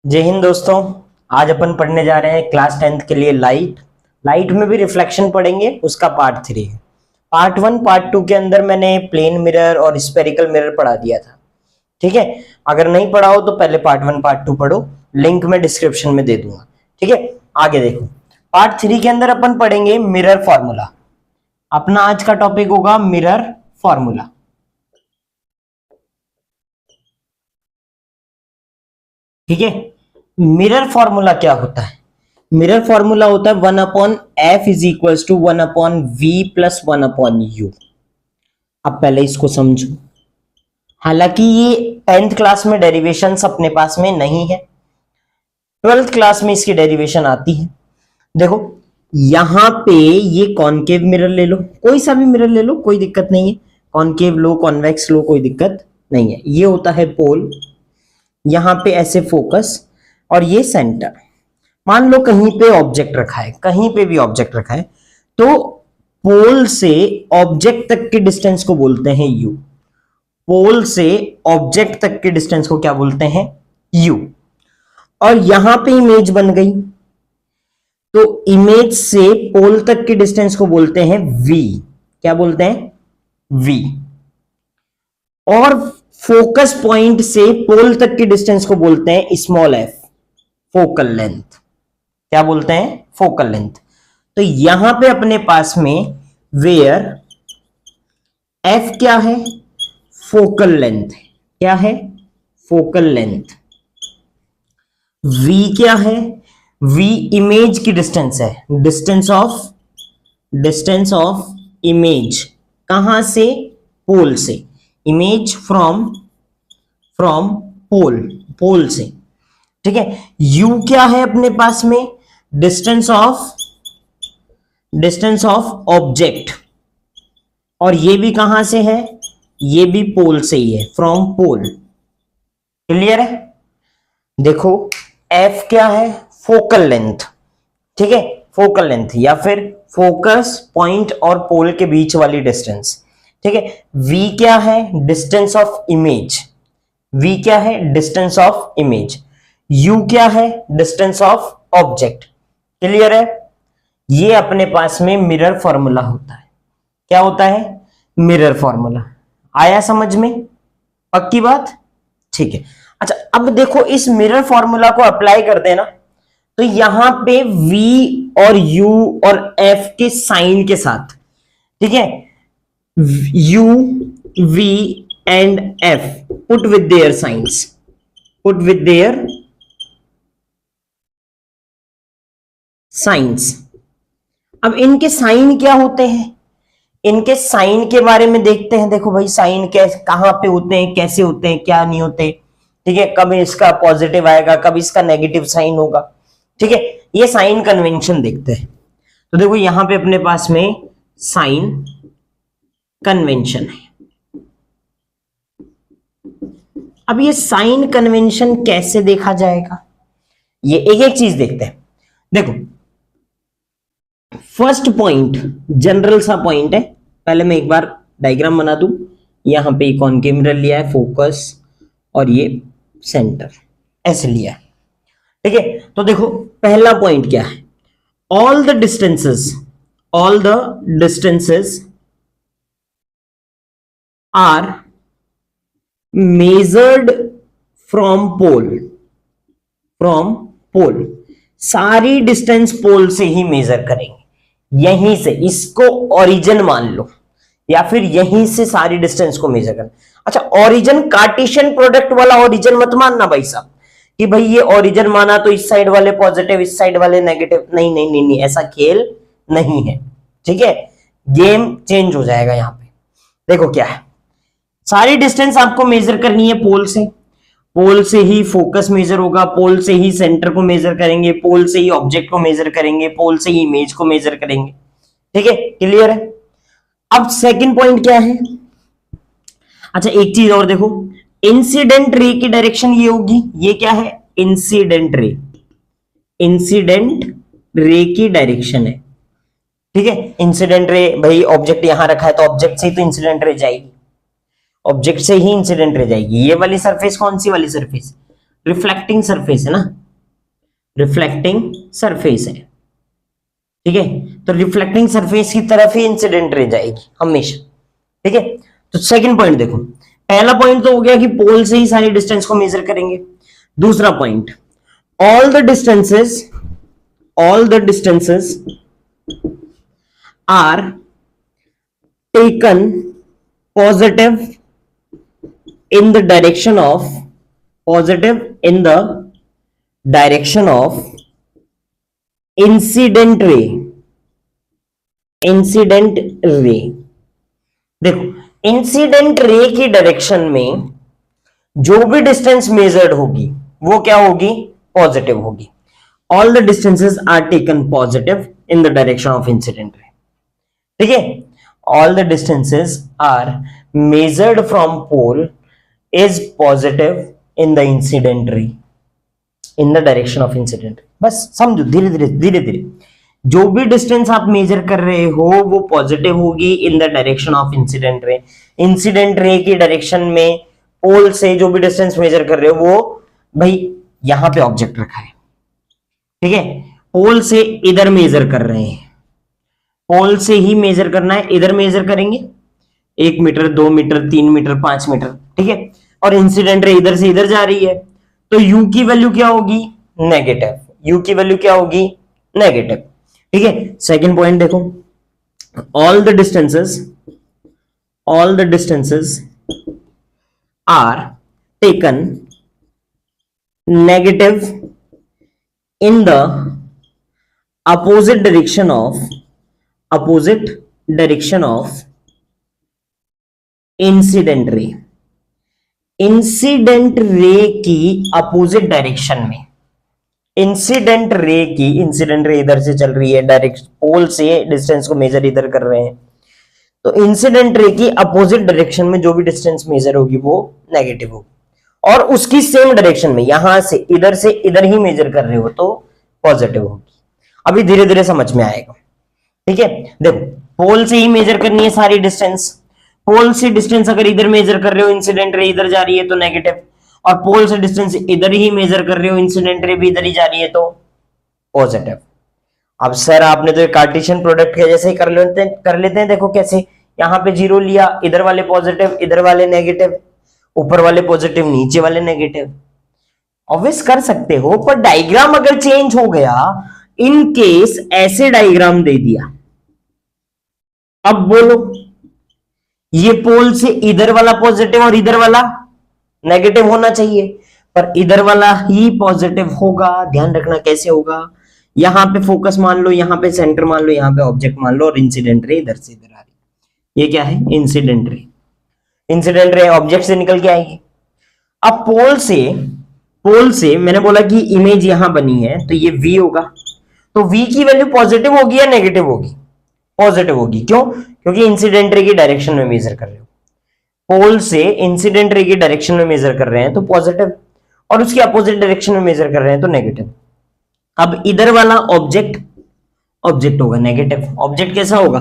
जय हिंद दोस्तों। आज अपन पढ़ने जा रहे हैं क्लास 10th के लिए लाइट में भी रिफ्लेक्शन पढ़ेंगे। उसका पार्ट 3 है। पार्ट 1 पार्ट 2 के अंदर मैंने प्लेन मिरर और स्फेरिकल मिरर पढ़ा दिया था। ठीक है, अगर नहीं पढ़ा हो तो पहले पार्ट 1 पार्ट 2 पढ़ो, लिंक मैं डिस्क्रिप्शन में दे दूंगा। ठीक है, आगे देखो। पार्ट 3 के अंदर अपन पढ़ेंगे मिरर फॉर्मूला। अपना आज का टॉपिक होगा मिरर फॉर्मूला। ठीक है, मिरर फॉर्मूला क्या होता है? मिरर फॉर्मूला होता है 1/f is equal to 1/v plus 1/u। अब पहले इसको समझो। हालांकि ये 10th क्लास में डेरिवेशंस अपने पास में नहीं है, 12th क्लास में इसकी डेरिवेशन आती है। देखो यहां पे ये कॉनकेव मिरर ले लो, कोई सा भी मिरर ले लो, कोई दिक्कत नहीं है। कॉनकेव लो, कॉन्वेक्स लो, कोई दिक्कत नहीं है। ये होता है पोल, यहां पे ऐसे फोकस और ये सेंटर। मान लो कहीं पे ऑब्जेक्ट रखा है, कहीं पे भी ऑब्जेक्ट रखा है, तो पोल से ऑब्जेक्ट तक के डिस्टेंस को बोलते हैं यू। पोल से ऑब्जेक्ट तक के डिस्टेंस को क्या बोलते हैं? यू। और यहां पे इमेज बन गई, तो इमेज से पोल तक के डिस्टेंस को बोलते हैं वी। क्या बोलते हैं? वी। और फोकस पॉइंट से पोल तक के डिस्टेंस को बोलते हैं स्मॉल एफ, फोकल लेंथ। क्या बोलते हैं? Focal length. तो यहां पे अपने पास में वेयर एफ क्या है? Focal length. क्या है? Focal length. वी क्या है? वी इमेज की डिस्टेंस है, डिस्टेंस ऑफ इमेज। कहां से? पोल से। इमेज फ्रॉम पोल से। ठीक है। u क्या है अपने पास में? Distance of object. और ये भी कहां से है? ये भी पोल से ही है, फ्रॉम पोल। क्लियर है? देखो f क्या है? Focal length. ठीक है, फोकल लेंथ या फिर फोकस पॉइंट और पोल के बीच वाली डिस्टेंस। ठीक है। v क्या है? Distance of image. v क्या है? Distance of image. u क्या है? Distance of object. क्लियर है? ये अपने पास में मिरर फॉर्मूला होता है। क्या होता है? Mirror formula. आया समझ में? पक्की बात? ठीक है। अच्छा, अब देखो इस मिरर फॉर्मूला को अप्लाई करते हैं ना, तो यहां पे v और u और f के साइन के साथ, ठीक है, u, v and f put with their signs, अब इनके साइन क्या होते हैं? इनके साइन के बारे में देखते हैं। देखो भाई, साइन कैसे, कहां पे होते हैं, कैसे होते हैं, क्या नहीं होते। ठीक है, कब इसका पॉजिटिव आएगा, कब इसका नेगेटिव साइन होगा। ठीक है, ये साइन कन्वेंशन देखते हैं। तो देखो यहां पे अपने पास में साइन कन्वेंशन है। अब ये साइन कन्वेंशन कैसे देखा जाएगा, ये एक एक चीज देखते हैं। देखो फर्स्ट पॉइंट जनरल सा पॉइंट है, पहले मैं एक बार डायग्राम बना दूं। यहां पे कॉनकेव मिरर लिया है, फोकस और ये सेंटर ऐसे लिया है। ठीक है, तो देखो पहला पॉइंट क्या है? All the distances are measured from pole. सारी डिस्टेंस पोल से ही मेजर करेंगे, यहीं से। इसको ओरिजिन मान लो, या फिर यहीं से सारी डिस्टेंस को मेजर करना। अच्छा, ओरिजिन कार्टेशियन प्रोडक्ट वाला ओरिजिन मत मानना भाई साहब, कि भाई ये ओरिजिन माना तो इस साइड वाले पॉजिटिव, इस साइड वाले नेगेटिव। नहीं नहीं नहीं नहीं, ऐसा खेल नहीं है। ठीक है, गेम चेंज हो जाएगा यहां पे। देखो क्या है, सारी डिस्टेंस आपको मेजर करनी है पोल से। पोल से ही फोकस मेजर होगा, पोल से ही सेंटर को मेजर करेंगे, पोल से ही ऑब्जेक्ट को मेजर करेंगे, पोल से ही इमेज को मेजर करेंगे। ठीक है, क्लियर है? अब सेकंड पॉइंट क्या है? अच्छा, एक चीज और देखो, इंसिडेंट रे की डायरेक्शन ये होगी। ये क्या है? इंसिडेंट रे की डायरेक्शन है। ठीक है, इंसिडेंट रे, भाई ऑब्जेक्ट यहां रखा है तो ऑब्जेक्ट से ही तो इंसिडेंट रे जाएगी, ऑब्जेक्ट से ही इंसिडेंट रे जाएगी। ये वाली सरफेस कौन सी वाली सरफेस? रिफ्लेक्टिंग सरफेस है ना, रिफ्लेक्टिंग सरफेस है, ठीक है। तो रिफ्लेक्टिंग सरफेस की तरफ ही इंसिडेंट रे जाएगी हमेशा, ठीक है। तो सेकंड पॉइंट देखो, पहला पॉइंट तो हो गया कि पोल से ही सारी डिस्टेंस को मेजर करेंगे। दूसरा point, all the distances are taken positive in the direction of incident ray. देखो, इंसिडेंट रे की डायरेक्शन में जो भी डिस्टेंस मेजर्ड होगी वो क्या होगी, पॉजिटिव होगी। All the distances are taken positive in the direction of incident ray, ठीक है। All the distances are measured from pole is positive in the incident ray, in the direction of incident. बस समझो, धीरे धीरे जो भी distance आप major कर रहे हो वो पॉजिटिव होगी इन the direction of incident ray. Incident ray की डायरेक्शन में पोल से जो भी डिस्टेंस मेजर कर रहे हो वो, भाई यहां पे ऑब्जेक्ट रखा है, ठीक है, पोल से इधर मेजर कर रहे हैं, पोल से ही मेजर करना है, इधर मेजर करेंगे 1 मीटर 2 मीटर 3 मीटर 5 मीटर, ठीक है। और इंसिडेंट रे इधर से इधर जा रही है, तो u की वैल्यू क्या होगी, नेगेटिव। u की वैल्यू क्या होगी, नेगेटिव, ठीक है। सेकंड पॉइंट देखो, all the distances are taken negative in the opposite direction of incident ray. Incident ray की अपोजिट डायरेक्शन में, इंसिडेंट रे इधर से चल रही है, डायरेक्ट पोल से डिस्टेंस को मेजर इधर कर रहे हैं, तो इंसिडेंट रे की अपोजिट डायरेक्शन में जो भी डिस्टेंस मेजर होगी वो नेगेटिव होगी, और उसकी सेम डायरेक्शन में यहां से इधर ही मेजर कर रहे हो तो पॉजिटिव होगी। अभी धीरे धीरे समझ में आएगा, ठीक है। देखो, पोल से ही मेजर करनी है सारी डिस्टेंस, पोल से डिस्टेंस अगर इधर मेजर कर रहे हो, इंसिडेंट रे इधर जा रही है तो नेगेटिव, और पोल से डिस्टेंस इधर ही मेजर कर रहे हो, इंसिडेंट रे भी इधर ही जा रही है तो पॉजिटिव। अब सर आपने तो कार्टेशियन प्रोडक्ट के जैसे ही कर लेते हैं। देखो कैसे, यहां पे 0 लिया, इधर वाले पॉजिटिव इधर वाले नेगेटिव, ऊपर वाले पॉजिटिव नीचे वाले नेगेटिव। ऑब्वियस कर सकते हो, पर डायग्राम अगर चेंज हो गया, इन केस ऐसे डायग्राम दे दिया, अब बोलो ये पोल से इधर वाला पॉजिटिव और इधर वाला नेगेटिव होना चाहिए, पर इधर वाला ही पॉजिटिव होगा। ध्यान रखना कैसे होगा, यहां पे फोकस मान लो, यहां पे सेंटर मान लो, यहां पे ऑब्जेक्ट मान लो, और इंसिडेंट रे इधर से इधर आ रही। ये क्या है, इंसिडेंट रे ऑब्जेक्ट से निकल के आएगी। अब पोल से मैंने बोला कि इमेज यहां बनी है, तो ये v होगा, तो v की वैल्यू पॉजिटिव होगी या नेगेटिव होगी, पॉजिटिव होगी। क्यों, क्योंकि इंसिडेंट रे की डायरेक्शन में मेजर कर रहे हो, पोल से इंसिडेंट रे की डायरेक्शन में मेजर कर रहे हैं तो पॉजिटिव, और उसकी अपोजिट डायरेक्शन में मेजर कर रहे हैं तो नेगेटिव। अब इधर वाला ऑब्जेक्ट होगा नेगेटिव, ऑब्जेक्ट कैसा होगा,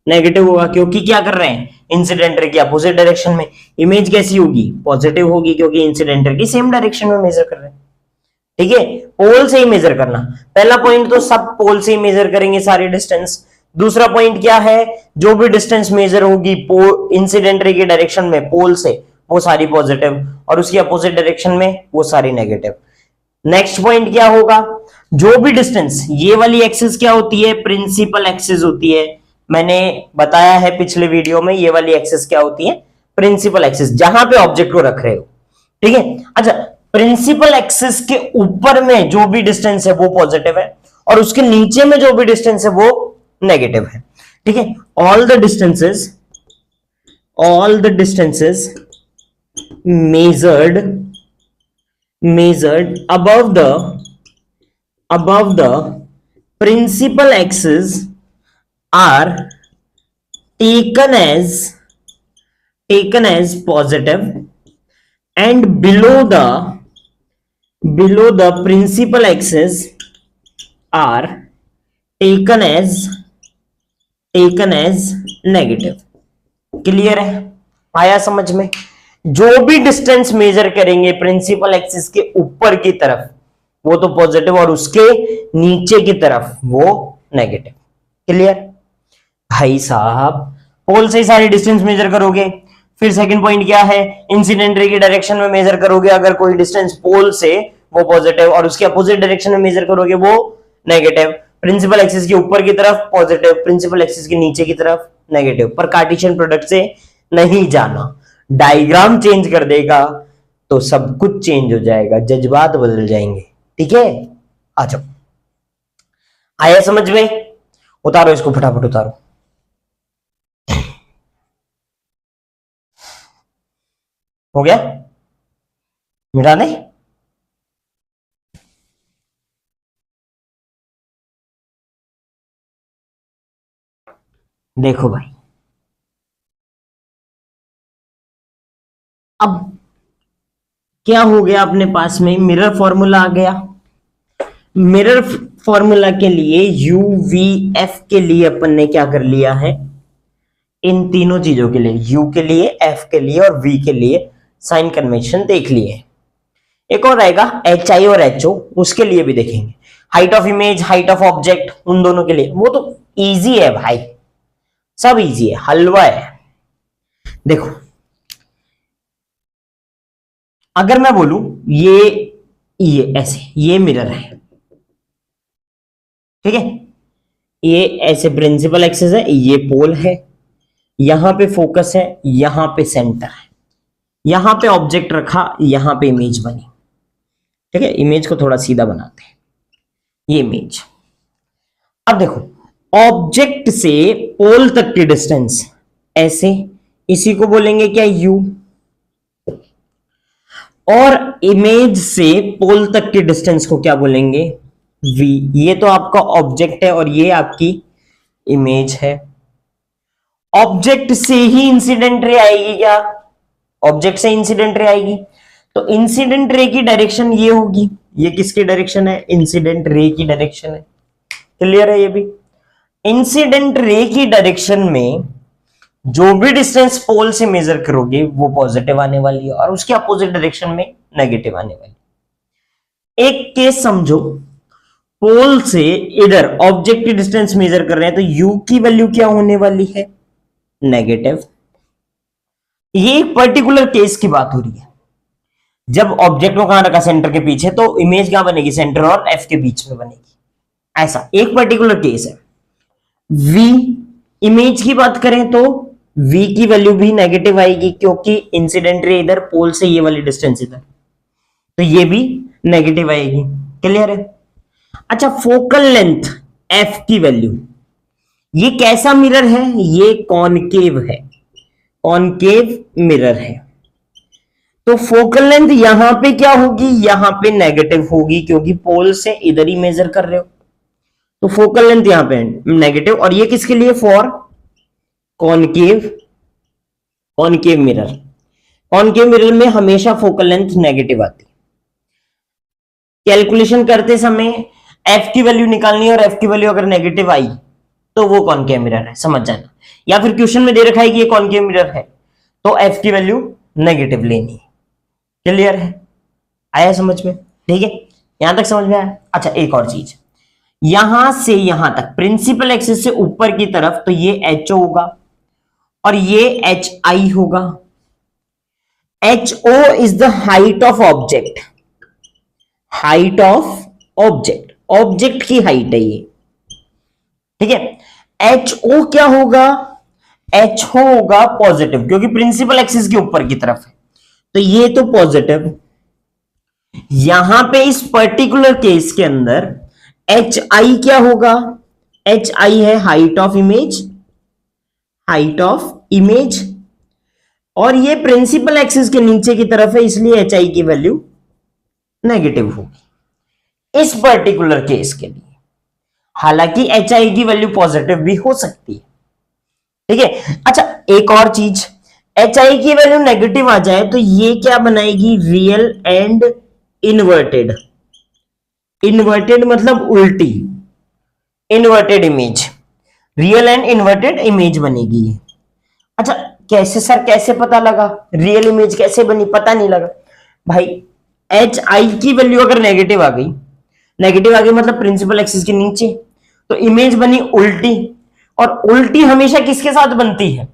नेगेटिव होगा, क्योंकि क्या कर रहे हैं, इंसिडेंट रे की अपोजिट डायरेक्शन में। इमेज कैसी होगी, पॉजिटिव होगी, क्योंकि इंसिडेंट रे की सेम डायरेक्शन में मेजर कर रहे हैं, ठीक है। पोल से ही मेजर करना, पहला पॉइंट तो सब पोल से ही मेजर करेंगे सारी डिस्टेंस। दूसरा पॉइंट क्या है, जो भी डिस्टेंस मेजर होगी इंसिडेंट रे की डायरेक्शन में पोल से, वो सारी पॉजिटिव, और उसकी अपोजिट डायरेक्शन में वो सारी नेगेटिव। नेक्स्ट पॉइंट क्या होगा, जो भी डिस्टेंस, ये वाली एक्सिस क्या होती है, प्रिंसिपल एक्सिस होती है। मैंने बताया है पिछले वीडियो में, ये वाली एक्सिस क्या होती है, प्रिंसिपल एक्सिस, जहां पे ऑब्जेक्ट को रख रहे हो, ठीक है। अच्छा, प्रिंसिपल एक्सिस के ऊपर में जो भी डिस्टेंस है वो पॉजिटिव है, और उसके नीचे में जो भी डिस्टेंस है वो नेगेटिव है, ठीक है। All the distances measured above the principal axis are taken as positive, and below the principal axis are taken as negative। Clear है, आया समझ में। जो भी डिस्टेंस मेजर करेंगे प्रिंसिपल एक्सिस के ऊपर की तरफ वो तो पॉजिटिव, और उसके नीचे की तरफ वो नेगेटिव। क्लियर? भाई साहब, पोल से ही सारी डिस्टेंस मेजर करोगे। फिर सेकंड पॉइंट क्या है, इंसिडेंट रे की डायरेक्शन में मेजर करोगे अगर कोई डिस्टेंस पोल से, वो पॉजिटिव, और उसके अपोजिट डायरेक्शन में मेजर करोगे वो नेगेटिव। प्रिंसिपल एक्सिस के ऊपर की तरफ पॉजिटिव, प्रिंसिपल एक्सिस के नीचे की तरफ नेगेटिव। पर कार्टेशियन प्रोडक्ट से नहीं जाना, डायग्राम चेंज कर देगा तो सब कुछ चेंज हो जाएगा, जज्बात बदल जाएंगे। ठीक है, आ जाओ। आया समझ में? उतारो इसको, फटाफट उतारो। हो गया? मिटा दे? देखो भाई, अब क्या हो गया अपने पास में, मिरर फॉर्मूला आ गया। मिरर फॉर्मूला के लिए यू वी एफ के लिए अपन ने क्या कर लिया है, इन तीनों चीजों के लिए, यू के लिए, एफ के लिए और वी के लिए साइन कन्वेंशन देख लिए। एक और आएगा एच आई और एच ओ, उसके लिए भी देखेंगे। Height of image, height of object, उन दोनों के लिए वो तो इजी है भाई, सब इजी है, हलवा है। देखो, अगर मैं बोलूं ये ऐसे, ये मिरर है, ठीक है, ये ऐसे प्रिंसिपल एक्सिस है, ये पोल है, यहां पे फोकस है, यहां पे सेंटर है, यहां पे ऑब्जेक्ट रखा, यहां पे इमेज बनी। ठीक है, इमेज को थोड़ा सीधा बनाते हैं, ये इमेज। अब देखो, ऑब्जेक्ट से पोल तक की डिस्टेंस ऐसे, इसी को बोलेंगे क्या, यू। और इमेज से पोल तक की डिस्टेंस को क्या बोलेंगे, वी। ये तो आपका ऑब्जेक्ट है और ये आपकी इमेज है। ऑब्जेक्ट से ही इंसिडेंट रे आएगी क्या, ऑब्जेक्ट से इंसिडेंट रे आएगी, तो इंसिडेंट रे की डायरेक्शन ये होगी। ये किसकी डायरेक्शन है, इंसिडेंट रे की डायरेक्शन है। क्लियर है? ये भी इंसिडेंट रे की डायरेक्शन में जो भी डिस्टेंस पोल से मेजर करोगे वो पॉजिटिव आने वाली है, और उसके अपोजिट डायरेक्शन में नेगेटिव आने वाली। एक केस समझो, पोल से इधर ऑब्जेक्ट की डिस्टेंस मेजर कर रहे हैं, तो यू की वैल्यू क्या होने वाली है, नेगेटिव। ये एक पर्टिकुलर केस की बात हो रही है, जब ऑब्जेक्ट को कहां रखा, सेंटर के पीछे, तो इमेज क्या बनेगी, सेंटर और एफ के बीच में बनेगी। ऐसा एक पर्टिकुलर केस है। वी इमेज की बात करें तो v की वैल्यू भी नेगेटिव आएगी, क्योंकि इंसिडेंट रे इधर, पोल से ये वाली डिस्टेंस इधर, तो ये भी नेगेटिव आएगी। क्लियर है? अच्छा, फोकल लेंथ f की वैल्यू, ये कैसा मिरर है, ये कॉनकेव है, कॉनकेव मिरर है। तो फोकल लेंथ यहां पे क्या होगी, यहां पे नेगेटिव होगी, क्योंकि पोल से इधर ही मेजर कर रहे हो, तो फोकल लेंथ यहां पे नेगेटिव। और ये किसके लिए, for concave, concave mirror. Concave mirror में हमेशा फोकल लेंथ नेगेटिव आती है। कैलकुलेशन करते समय एफ की वैल्यू निकालनी है, और एफ की वैल्यू अगर नेगेटिव आई तो वो कॉनकेव मिरर है, समझ जाना। या फिर क्वेश्चन में दे रखा है कि ये कॉनकेव मिरर है, तो एफ की वैल्यू नेगेटिव लेनी है। क्लियर है? आया समझ में? ठीक है, यहां तक समझ में आया? अच्छा, एक और चीज, यहां से यहां तक प्रिंसिपल एक्सिस से ऊपर की तरफ, तो ये एच ओ होगा और ये एच आई होगा। H O is the height of object, height of object, object की हाइट है ये। ठीक है, एच ओ क्या होगा, एच ओ होगा पॉजिटिव, क्योंकि प्रिंसिपल एक्सिस के ऊपर की तरफ है, तो ये तो पॉजिटिव। यहां पे इस पर्टिकुलर केस के अंदर एच आई क्या होगा, एच आई है height of image, height of image, और ये प्रिंसिपल एक्सिस के नीचे की तरफ है, इसलिए एच आई की वैल्यू नेगेटिव होगी इस पर्टिकुलर केस के लिए। हालांकि एच आई की वैल्यू पॉजिटिव भी हो सकती है। ठीक है, अच्छा एक और चीज, एच आई की वैल्यू नेगेटिव आ जाए तो ये क्या बनाएगी, रियल एंड इन्वर्टेड। इन्वर्टेड मतलब उल्टी, inverted image, real and inverted image बनेगी। अच्छा, कैसे सर, कैसे पता लगा? रियल इमेज कैसे बनी, पता नहीं लगा भाई। एच आई की वैल्यू अगर नेगेटिव आ गई, नेगेटिव आ गई मतलब प्रिंसिपल एक्सिस के नीचे, तो इमेज बनी उल्टी। और उल्टी हमेशा किसके साथ बनती है?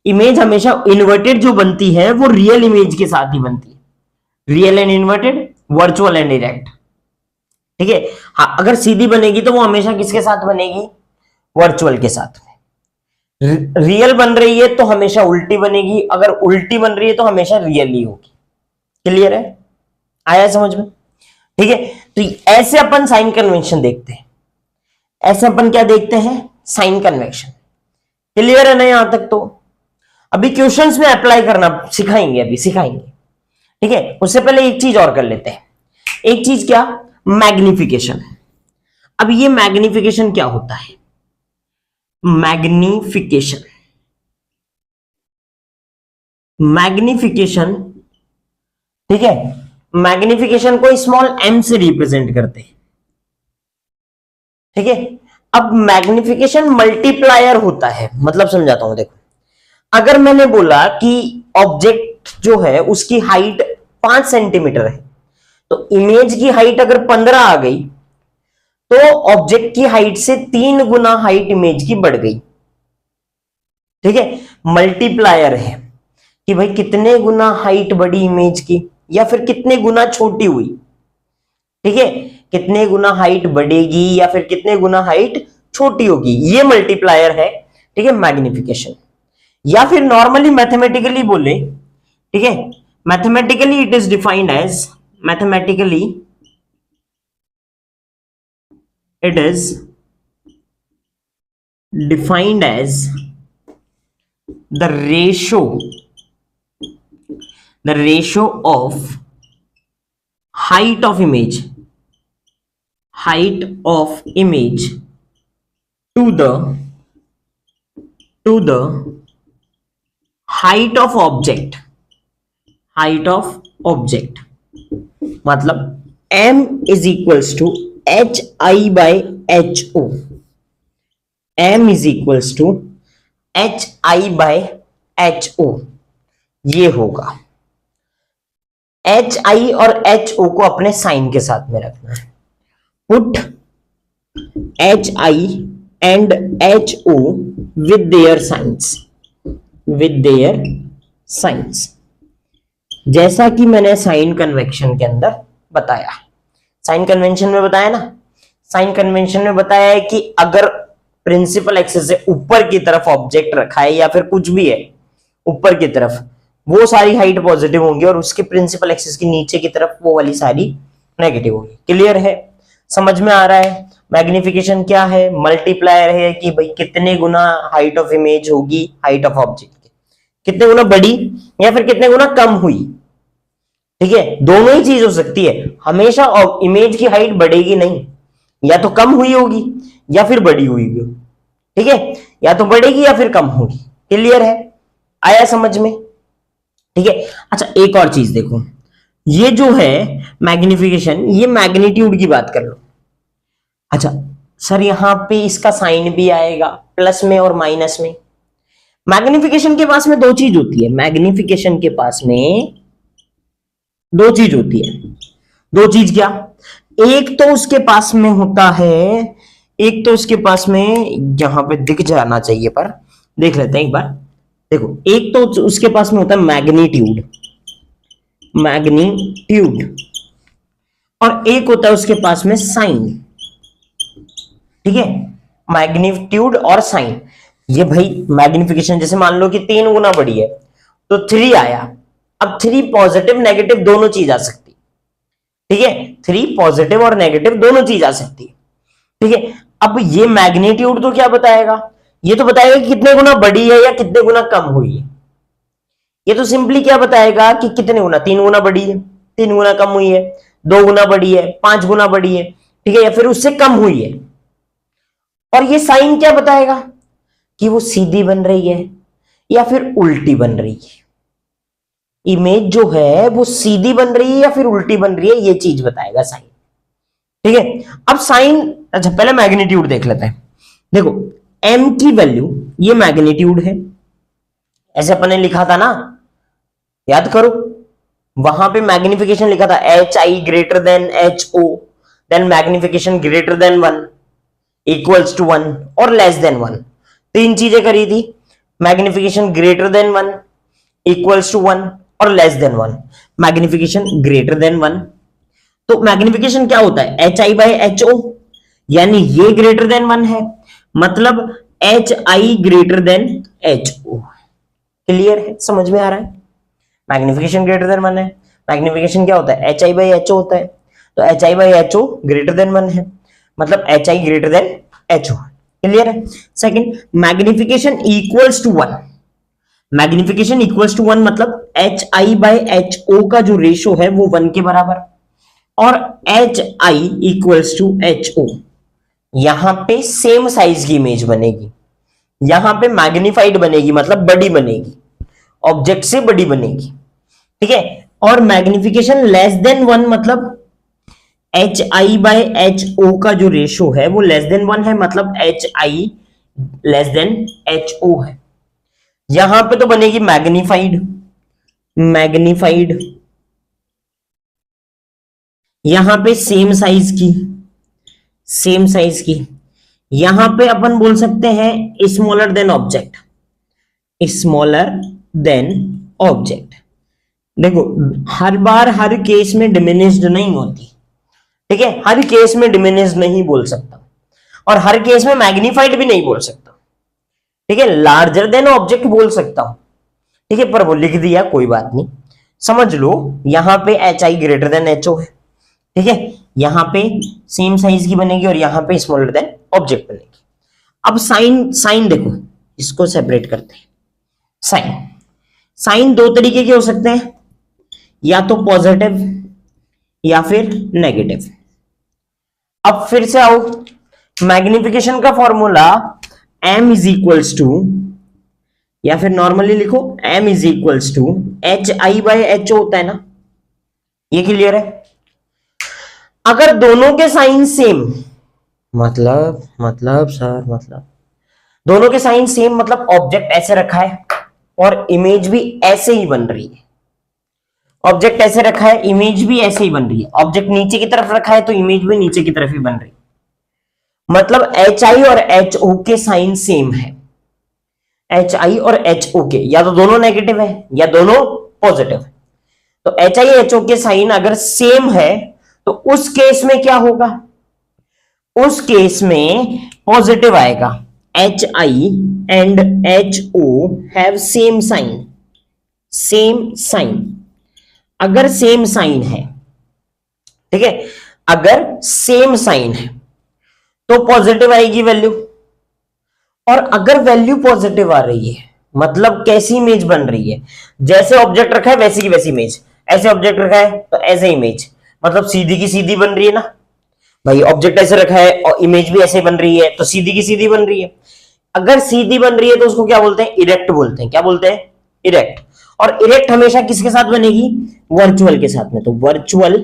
इमेज हमेशा इन्वर्टेड जो बनती है वो रियल इमेज के साथ ही बनती है। Real and inverted, virtual and direct. ठीक है। हाँ, अगर सीधी बनेगी तो वो हमेशा किसके साथ बनेगी? वर्चुअल के साथ में। रियल बन रही है तो हमेशा उल्टी बनेगी, अगर उल्टी बन रही है तो हमेशा रियल ही होगी। क्लियर है? आया समझ में? ठीक है। तो ऐसे अपन साइन कन्वेंशन देखते हैं, ऐसे अपन क्या देखते हैं? Sign convention. क्लियर है ना यहां तक? तो अभी क्वेश्चंस में अप्लाई करना सिखाएंगे, अभी सिखाएंगे। ठीक है। उससे पहले एक चीज और कर लेते हैं। एक चीज क्या? मैग्निफिकेशन। अब ये मैग्निफिकेशन क्या होता है? मैग्निफिकेशन, मैग्निफिकेशन, ठीक है, मैग्निफिकेशन को स्मॉल m से रिप्रेजेंट करते हैं। ठीक है। अब मैग्निफिकेशन मल्टीप्लायर होता है, मतलब समझाता हूं। देखो, अगर मैंने बोला कि ऑब्जेक्ट जो है उसकी हाइट 5 सेंटीमीटर है, तो इमेज की हाइट अगर 15 आ गई तो ऑब्जेक्ट की हाइट से 3 गुना हाइट इमेज की बढ़ गई। ठीक है। मल्टीप्लायर है कि भाई कितने गुना हाइट बढ़ी इमेज की, या फिर कितने गुना छोटी हुई। ठीक है। कितने गुना हाइट बढ़ेगी या फिर कितने गुना हाइट छोटी होगी, ये मल्टीप्लायर है। ठीक है, मैग्निफिकेशन। या फिर नॉर्मली मैथमेटिकली बोले, ठीक है, mathematically it is defined as, मैथमेटिकली it is defined as the ratio of height of image to the height of object, मतलब m is equals to H I by H O, M is equals to H I by H O, ये होगा। H I और H ओ को अपने sign के साथ में रखना है। Put H I and H O with their signs, जैसा कि मैंने साइन कन्वेंशन के अंदर बताया। साइन कन्वेंशन में बताया ना, साइन कन्वेंशन में बताया है कि अगर प्रिंसिपल एक्सिस से ऊपर की तरफ ऑब्जेक्ट रखा है या फिर कुछ भी है ऊपर की तरफ, वो सारी हाइट पॉजिटिव होंगी और उसके प्रिंसिपल एक्सिस की नीचे की तरफ वो वाली सारी नेगेटिव होगी। क्लियर है? समझ में आ रहा है? मैग्निफिकेशन क्या है? मल्टीप्लायर है कि भाई कितने गुना हाइट ऑफ इमेज होगी हाइट ऑफ ऑब्जेक्ट के, कितने गुना बढ़ी या फिर कितने गुना कम हुई। ठीक है, दोनों ही चीज हो सकती है। हमेशा इमेज की हाइट बढ़ेगी नहीं, या तो कम हुई होगी या फिर बढ़ी हुई होगी। ठीक है, या तो बढ़ेगी या फिर कम होगी। क्लियर है? आया समझ में? ठीक है। अच्छा, एक और चीज देखो, ये जो है मैग्निफिकेशन, ये मैग्नीट्यूड की बात कर लो। अच्छा सर, यहां पे इसका साइन भी आएगा प्लस में और माइनस में। मैग्निफिकेशन के पास में दो चीज होती है, मैग्निफिकेशन के पास में दो चीज होती है। दो चीज क्या? एक तो उसके पास में होता है, एक तो उसके पास में यहां पे दिख जाना चाहिए, पर देख लेते हैं एक बार। देखो, एक तो उसके पास में होता है मैग्नीट्यूड, और एक होता है उसके पास में साइन। ठीक है, मैग्नीट्यूड और साइन। ये भाई मैग्निफिकेशन, जैसे मान लो कि 3 गुना बढ़ी है तो 3 आया। अब 3 पॉजिटिव नेगेटिव दोनों चीज आ सकती है। ठीक है, 3 पॉजिटिव और नेगेटिव दोनों चीज आ सकती है। ठीक है, अब ये मैग्नीट्यूड तो क्या बताएगा? ये तो बताएगा कि कितने गुना बढ़ी है या कितने गुना कम हुई है। ये तो सिंपली क्या बताएगा कि कितने गुना, 3 गुना बढ़ी है, 3 गुना कम हुई है, 2 गुना बढ़ी है, 5 गुना बढ़ी है। ठीक है, या फिर उससे कम हुई है। और ये साइन क्या बताएगा कि वो सीधी बन रही है या फिर उल्टी बन रही है। इमेज जो है वो सीधी बन रही है या फिर उल्टी बन रही है, ये चीज बताएगा साइन। ठीक है, अब साइन, अच्छा पहले मैग्नीट्यूड देख लेते हैं। देखो, m की वैल्यू, ये मैग्नीट्यूड है, ऐसे अपन ने लिखा था ना, याद करो, वहां पे मैग्निफिकेशन लिखा था H I greater than H O, then magnification greater than 1, equals to 1 और लेस देन 1। तीन चीजें करी थी, magnification greater than 1, equals to 1 और less than 1। Magnification greater than 1, तो मैग्निफिकेशन क्या होता है, H I by H O, यानी ये ग्रेटर देन 1 है, मतलब H I greater than H O. Clear है, समझ में आ रहा है? मैग्निफिकेशन ग्रेटर देन 1 है, मैग्निफिकेशन क्या होता है, H I by H O होता है, तो H I by H O greater than 1 है, मतलब H I greater than H O. Clear है? Second, magnification equals to 1, magnification equals to 1 मतलब H I by H O का जो ratio है वो 1 के बराबर, और H I equals to H O, यहां पे सेम साइज की इमेज बनेगी, यहां पे मैग्निफाइड बनेगी मतलब बड़ी बनेगी, ऑब्जेक्ट से बड़ी बनेगी। ठीक है, और मैग्निफिकेशन लेस देन 1 मतलब H I by H O का जो रेशो है वो लेस देन 1 है, मतलब H I less than H O है। यहां पे तो बनेगी मैग्निफाइड, मैग्निफाइड, यहां पे सेम साइज की, सेम साइज की, यहां पे अपन बोल सकते हैं smaller than object, smaller than object. देखो हर बार हर केस में डिमिनिश्ड नहीं होती, ठीक है, हर केस में डिमिनिश्ड नहीं बोल सकता, और हर केस में मैग्नीफाइड भी नहीं बोल सकता। ठीक है, लार्जर देन ऑब्जेक्ट बोल सकता हूं, ठीक है, पर वो लिख दिया, कोई बात नहीं, समझ लो। यहां पे H I greater than H O है, ठीक है, यहां पे सेम साइज की बनेगी और यहां पे स्मॉलर देन ऑब्जेक्ट बनेगी। अब साइन, साइन देखो, इसको सेपरेट करते हैं। साइन, साइन दो तरीके के हो सकते हैं, या तो पॉजिटिव या फिर नेगेटिव। अब फिर से आओ, मैग्निफिकेशन का formula m is equals to, या फिर नॉर्मली लिखो m is equals to H I by H O होता है ना, ये क्लियर है? अगर दोनों के साइन सेम, मतलब सर, मतलब दोनों के साइन सेम मतलब ऑब्जेक्ट ऐसे रखा है और इमेज भी ऐसे ही बन रही है, ऑब्जेक्ट ऐसे रखा है, इमेज भी ऐसे ही बन रही है, ऑब्जेक्ट नीचे की तरफ रखा है तो इमेज भी नीचे की तरफ ही बन रही है, मतलब एच आई और एच ओ के साइन सेम है। एच आई और एच ओ के या तो दोनों नेगेटिव है या दोनों पॉजिटिव है, तो एच आई एच ओ के साइन अगर सेम है तो उस केस में क्या होगा, उस केस में पॉजिटिव आएगा, H I and H O have same sign, same sign. अगर सेम साइन है, ठीक है, अगर सेम साइन है तो पॉजिटिव आएगी वैल्यू, और अगर वैल्यू पॉजिटिव आ रही है मतलब कैसी इमेज बन रही है, जैसे ऑब्जेक्ट रखा है वैसी की वैसी इमेज, ऐसे ऑब्जेक्ट रखा है तो ऐसे इमेज, मतलब सीधी की सीधी बन रही है ना भाई, ऑब्जेक्ट ऐसे रखा है और इमेज भी ऐसे बन रही है तो सीधी की सीधी बन रही है। अगर सीधी बन रही है तो उसको क्या बोलते हैं, इरेक्ट बोलते हैं। क्या बोलते हैं, इरेक्ट। और इरेक्ट हमेशा किसके साथ बनेगी, वर्चुअल के साथ में, तो वर्चुअल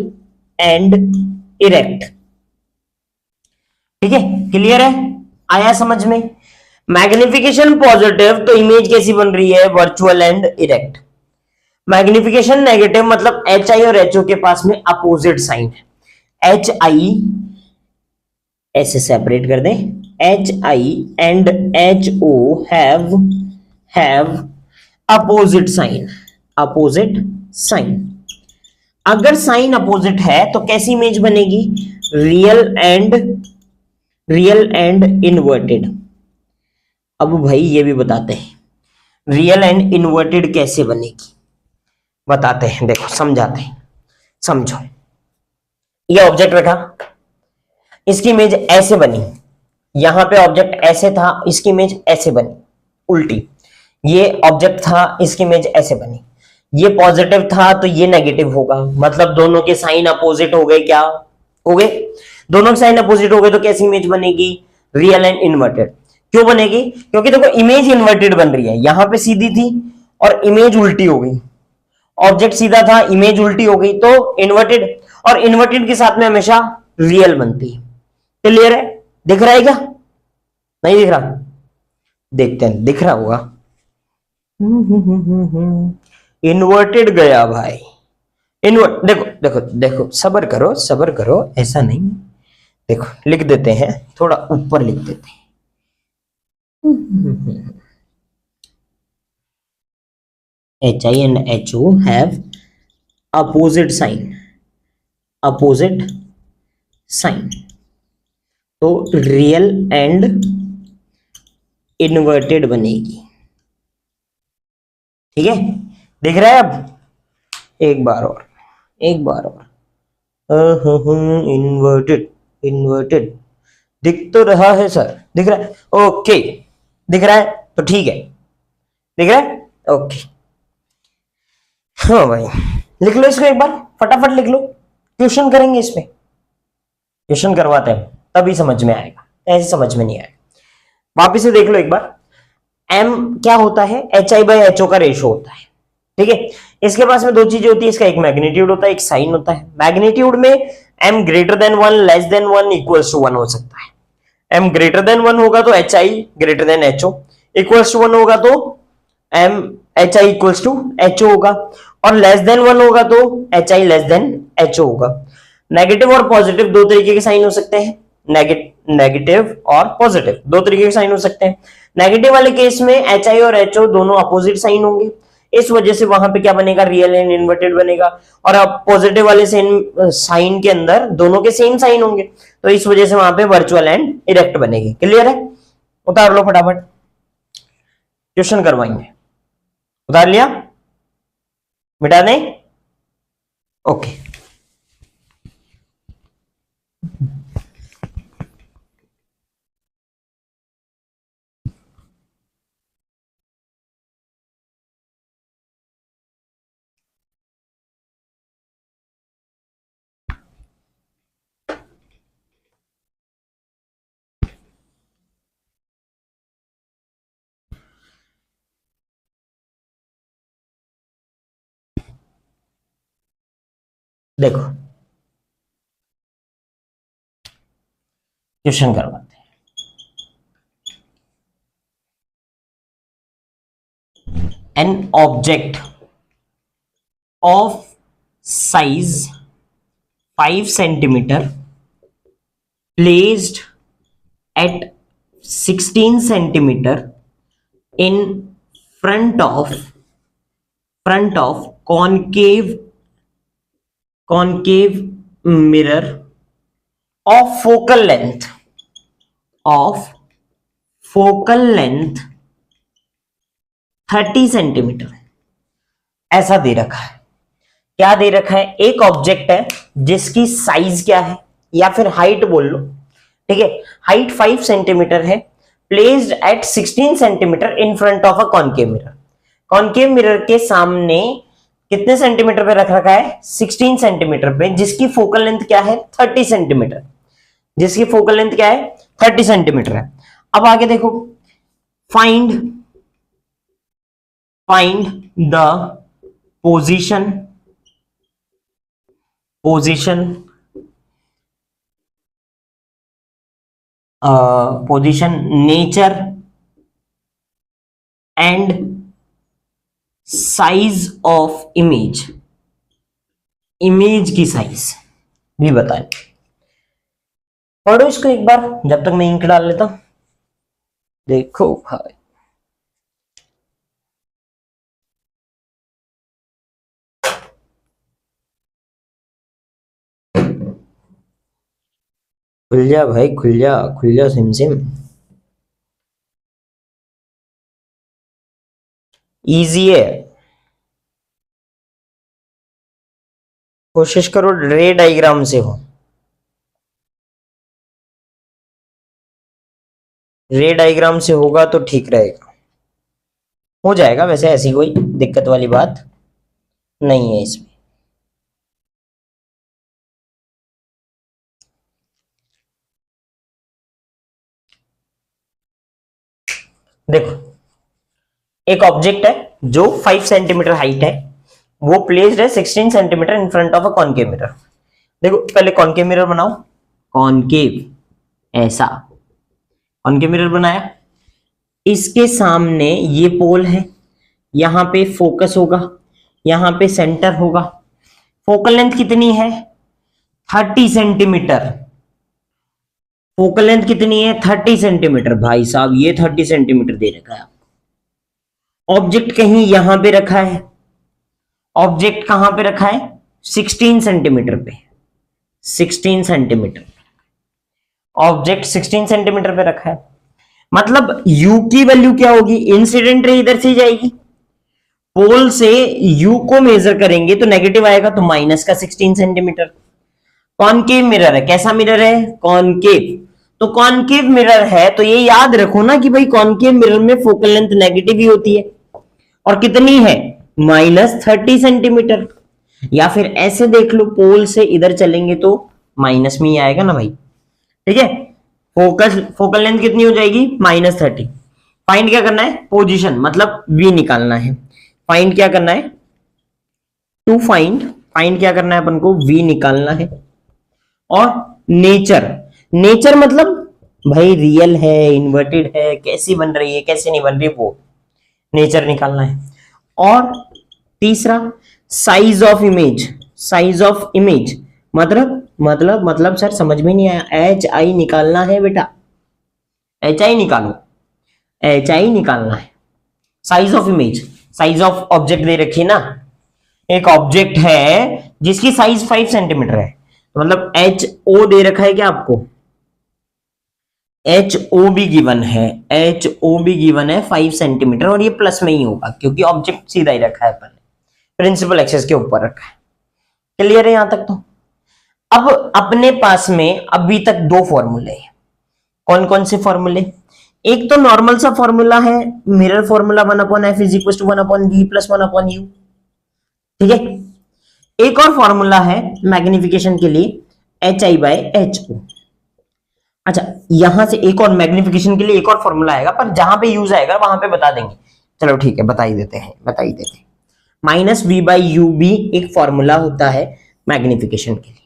एंड इरेक्ट। ठीक है, क्लियर है, आया समझ में? मैग्निफिकेशन पॉजिटिव तो इमेज कैसी बन रही है, virtual and erect. Magnification negative मतलब एच आई और एच ओ के पास में अपोजिट साइन है, एच आई ऐसे सेपरेट कर दें, H I and H O have opposite sign, opposite sign. अगर साइन अपोजिट है तो कैसी इमेज बनेगी, रियल एंड इन्वर्टेड। अब भाई ये भी बताते हैं रियल एंड इन्वर्टेड कैसे बनेगी, बताते हैं, देखो समझाते हैं, समझो। ये ऑब्जेक्ट रखा, इसकी इमेज ऐसे बनी, यहां पे ऑब्जेक्ट ऐसे था, इसकी इमेज ऐसे बनी उल्टी, ये ऑब्जेक्ट था, इसकी इमेज ऐसे बनी, ये पॉजिटिव था तो ये नेगेटिव होगा, मतलब दोनों के साइन अपोजिट हो गए, क्या हो गए, दोनों के साइन अपोजिट हो गए, तो कैसी इमेज बनेगी, रियल एंड इन्वर्टेड। क्यों बनेगी, क्योंकि देखो इमेज इन्वर्टेड बन रही है, यहां पे सीधी थी और इमेज उल्टी हो गई, ऑब्जेक्ट सीधा था इमेज उल्टी हो गई, तो इन्वर्टेड, और इन्वर्टेड के साथ में हमेशा रियल बनती है। क्लियर है, दिख रहा है क्या, नहीं दिख रहा, देखते हैं, दिख रहा होगा, इन्वर्टेड गया भाई, इन्वर्ट, देखो देखो देखो, सब्र करो सब्र करो, ऐसा नहीं। देखो लिख देते हैं, थोड़ा ऊपर लिख देते हैं। HI and HO have opposite sign, opposite sign, तो रियल एंड इन्वर्टेड बनेगी। ठीक है, दिख रहा है अब? एक बार और, एक बार और, इन्वर्टेड, इन्वर्टेड दिख तो रहा है सर, दिख रहा है? ओके, दिख रहा है तो ठीक है, दिख रहा है, ओके। हाँ भाई, लिख लो इसको एक बार, फटाफट लिख लो, क्वेश्चन करेंगे इसमें, क्वेश्चन करवाते हैं तभी समझ में आएगा, ऐसे समझ में नहीं आएगा। वापिस से देख लो एक बार, एम क्या होता है? HI/HO का रेशो होता है। ठीक है, इसके पास में दो चीजें होती है, इसका एक मैग्नीट्यूड होता है, एक साइन होता है। मैग्नीट्यूड में m greater than 1, less than 1, equals to 1 हो सकता है। m ग्रेटर देन 1 होगा तो HI greater than HO, equals to 1 होगा तो m HI equals to HO होगा, और लेस देन 1 होगा तो HI लेस देन HO होगा। नेगेटिव और पॉजिटिव दो तरीके के साइन हो सकते हैं, नेगेटिव और पॉजिटिव दो तरीके के साइन हो सकते हैं। नेगेटिव वाले केस में HI और HO दोनों अपोजिट साइन होंगे, इस वजह से वहां पे क्या बनेगा? रियल एंड इन्वर्टेड बनेगा। और अब पॉजिटिव वाले साइन के अंदर दोनों के सेम साइन होंगे, तो इस वजह से वहां पे वर्चुअल एंड इरेक्ट बनेगी। क्लियर है? उतार लो फटाफट, क्वेश्चन करवाएंगे। उतार लिया? मिटा दें? ओके। देखो क्वेश्चन करवाते हैं। An object of size 5 centimetre placed at 16 centimeter in front of concave mirror of focal length 30 centimetre, ऐसा दे रखा है। क्या दे रखा है? एक ऑब्जेक्ट है जिसकी साइज क्या है, या फिर हाइट बोल लो, ठीक है, हाइट 5 सेंटीमीटर है, placed at 16 centimetre in front of a concave mirror. Concave mirror के सामने कितने सेंटीमीटर पे रख रखा है? 16 सेंटीमीटर पे, जिसकी फोकल लेंथ क्या है? 30 सेंटीमीटर, जिसकी फोकल लेंथ क्या है? 30 सेंटीमीटर है। अब आगे देखो, find the position nature and size of image की साइज भी बताएं। पढ़ो इसको एक बार, जब तक मैं इंक डाल लेता हूं। देखो भाई, खुल जा भाई, खुल जा सिम। इजी है, कोशिश करो रे डायग्राम से हो, रे डायग्राम से होगा तो ठीक रहेगा। हो जाएगा वैसे, ऐसी कोई दिक्कत वाली बात नहीं है इसमें। देखो, एक ऑब्जेक्ट है जो 5 सेंटीमीटर हाइट है, वो प्लेस्ड है 16 centimetre in front of a concave mirror. देखो पहले कॉनकेव मिरर बनाओ, कॉनकेव, ऐसा कॉनकेव मिरर बनाया, इसके सामने ये पोल है, यहां पे फोकस होगा, यहां पे सेंटर होगा। फोकल लेंथ कितनी है? 30 सेंटीमीटर। फोकल लेंथ कितनी है? 30 सेंटीमीटर। भाई साहब ये 30 सेंटीमीटर दे रखा है। ऑब्जेक्ट कहीं यहां पे रखा है, ऑब्जेक्ट कहां पे रखा है? 16 सेंटीमीटर पे। 16 सेंटीमीटर ऑब्जेक्ट 16 सेंटीमीटर पे रखा है। मतलब u की वैल्यू क्या होगी? इंसिडेंट रे इधर से जाएगी, पोल से u को मेजर करेंगे तो नेगेटिव आएगा, तो माइनस का 16 सेंटीमीटर। कॉनकेव मिरर है। कैसा मिरर है? कॉनकेव। तो कॉनकेव मिरर है तो ये याद रखो ना कि भाई कॉनकेव मिरर में फोकल लेंथ नेगेटिव ही होती है, और कितनी है? -30 सेंटीमीटर। या फिर ऐसे देख लो, पोल से इधर चलेंगे तो माइनस में ही आएगा ना भाई। ठीक है, फोकल लेंथ कितनी हो जाएगी? -30। फाइंड क्या करना है? पोजीशन, मतलब v निकालना है। फाइंड क्या करना है? टू फाइंड क्या करना है अपन को? v निकालना है। और नेचर मतलब भाई रियल है, इन्वर्टेड है, कैसी बन रही है, कैसे नहीं बन रही, वो नेचर निकालना है। और तीसरा साइज ऑफ इमेज मतलब सर समझ में नहीं आया। HI निकालना है बेटा, HI निकालो, HI निकालना है। Size of image, size of object दे रखी है ना, एक ऑब्जेक्ट है जिसकी साइज 5 सेंटीमीटर है, तो मतलब HO दे रखा है क्या आपको? HO भी गिवन है, HO भी गिवन है 5 सेंटीमीटर, और ये प्लस में ही होगा क्योंकि ऑब्जेक्ट सीधा ही रखा है, पहले प्रिंसिपल एक्सिस के ऊपर रखा है। क्लियर है यहां तक? तो अब अपने पास में अभी तक दो फॉर्मूले हैं। कौन कौन से फॉर्मूले? एक तो नॉर्मल सा फॉर्मूला है, mirror formula 1/f = 1/v + 1/u। ठीक है, एक और फॉर्मूला है मैग्निफिकेशन के लिए, HI/HO। अच्छा, यहां से एक और मैग्निफिकेशन के लिए एक और फॉर्मूला आएगा, पर जहां पे यूज आएगा वहां पे बता देंगे। चलो ठीक है, बता ही देते हैं। -v/u भी एक फॉर्मूला होता है मैग्निफिकेशन के लिए।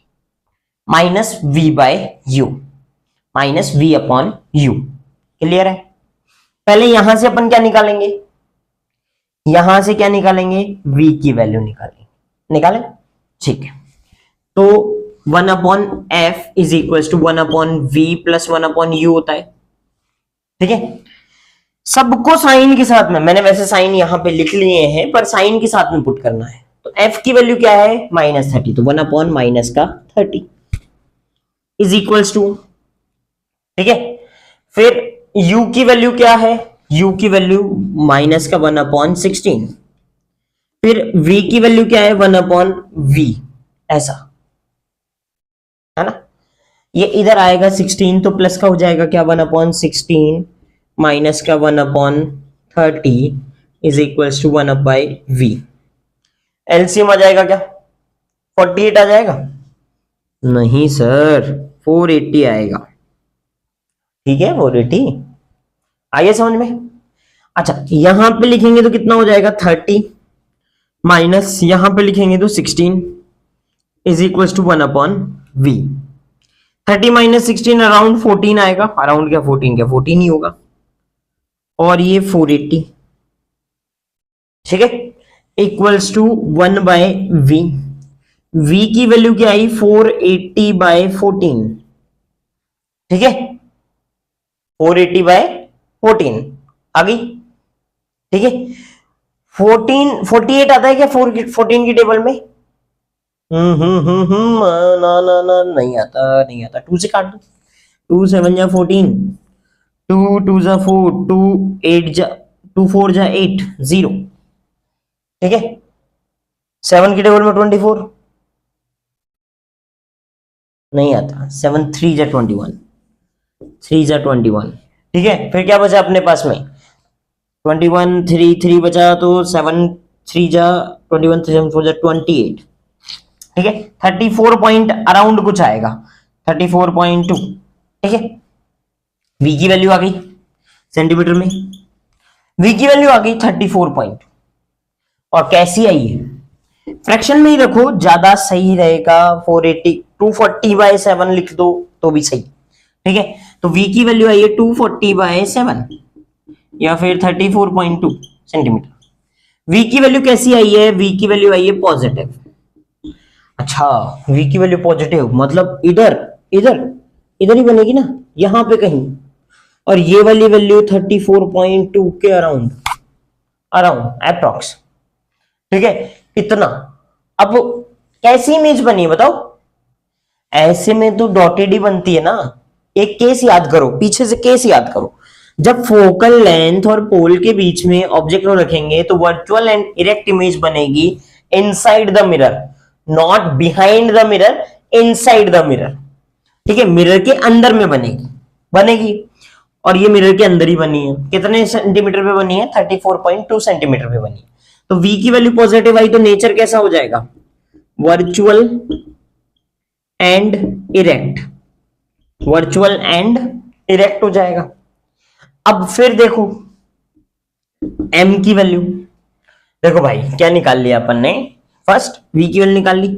-v/u क्लियर है? पहले यहां से अपन क्या निकालेंगे? यहां से क्या निकालेंगे? v की वैल्यू निकालें। ठीक है, तो 1/f = 1/v + 1/u होता है। ठीक है, सबको साइन के साथ में, मैंने वैसे साइन यहां पे लिख लिए हैं, पर साइन के साथ में पुट करना है। तो f की वैल्यू क्या है? -30, तो 1/-30 = ठीक है। फिर u की वैल्यू क्या है? u की वैल्यू -1/16। फिर v की वैल्यू क्या है? 1/v, ऐसा है ना। ये इधर आएगा 16, तो प्लस का हो जाएगा क्या? 1/16 माइनस का 1/30 = 1/v। एलसीएम आ जाएगा क्या? 48 आ जाएगा? नहीं सर, 480 आएगा। ठीक है, 480 आइए समझ में। अच्छा, यहां पे लिखेंगे तो कितना हो जाएगा? 30 माइनस यहां पे लिखेंगे तो 16 = 1/v। 30 - 16 अराउंड 14 आएगा। अराउंड क्या 14, क्या 14 ही होगा। और ये 480, ठीक है, = 1/v। v की वैल्यू क्या आई? 480/14। ठीक है, 480/14 आ गई। ठीक है, 48 आता है क्या 14 की टेबल में? ना ना ना, नहीं आता। 2 से काट दो। 2 7 जा 14, 2 2 जा 4, 2 8 जा 2 4 जा 8, 0। ठीक है, 7 की टेबल में 24 नहीं आता। 7 3 जा 21, 3 जा 21। ठीक है, फिर क्या बचा अपने पास में? 21 3 3 बचा, तो 7 3 जा 21, 7 4 जा 28। ठीक है, 34 पॉइंट अराउंड कुछ आएगा, 34.2। ठीक है, v की वैल्यू आ गई सेंटीमीटर में, v की वैल्यू आ गई 34 पॉइंट। और कैसी आई है? फ्रैक्शन में ही रखो, ज्यादा सही रहेगा। 240/7 लिख दो तो भी सही। ठीक है, तो v की वैल्यू आई है 240/7 या फिर 34.2 सेंटीमीटर। v की वैल्यू कैसी आई है? v की वैल्यू आई है पॉजिटिव। अच्छा, v की वैल्यू पॉजिटिव मतलब इधर इधर इधर ही बनेगी ना, यहां पे कहीं। और ये वाली वैल्यू 34.2 के अराउंड अराउंड अप्रॉक्स। ठीक है, इतना। अब कैसी इमेज बनी बताओ? ऐसे में तो डॉटेड ही बनती है ना। एक केस याद करो, पीछे से केस याद करो। जब फोकल लेंथ और पोल के बीच में ऑब्जेक्ट को रखेंगे तो वर्चुअल एंड इरेक्ट इमेज बनेगी inside the mirror, not behind the mirror, inside the mirror. ठीक है, मिरर के अंदर में बनेगी बनेगी और ये मिरर के अंदर ही बनी है। कितने सेंटीमीटर पे बनी है? 34.2 सेंटीमीटर पे बनी है। तो v की वैल्यू पॉजिटिव आई तो नेचर कैसा हो जाएगा? Virtual and erect, virtual and erect हो जाएगा। अब फिर देखो m की वैल्यू। देखो भाई क्या निकाल लिया अपन ने? फर्स्ट v की वैल्यू निकाल ली,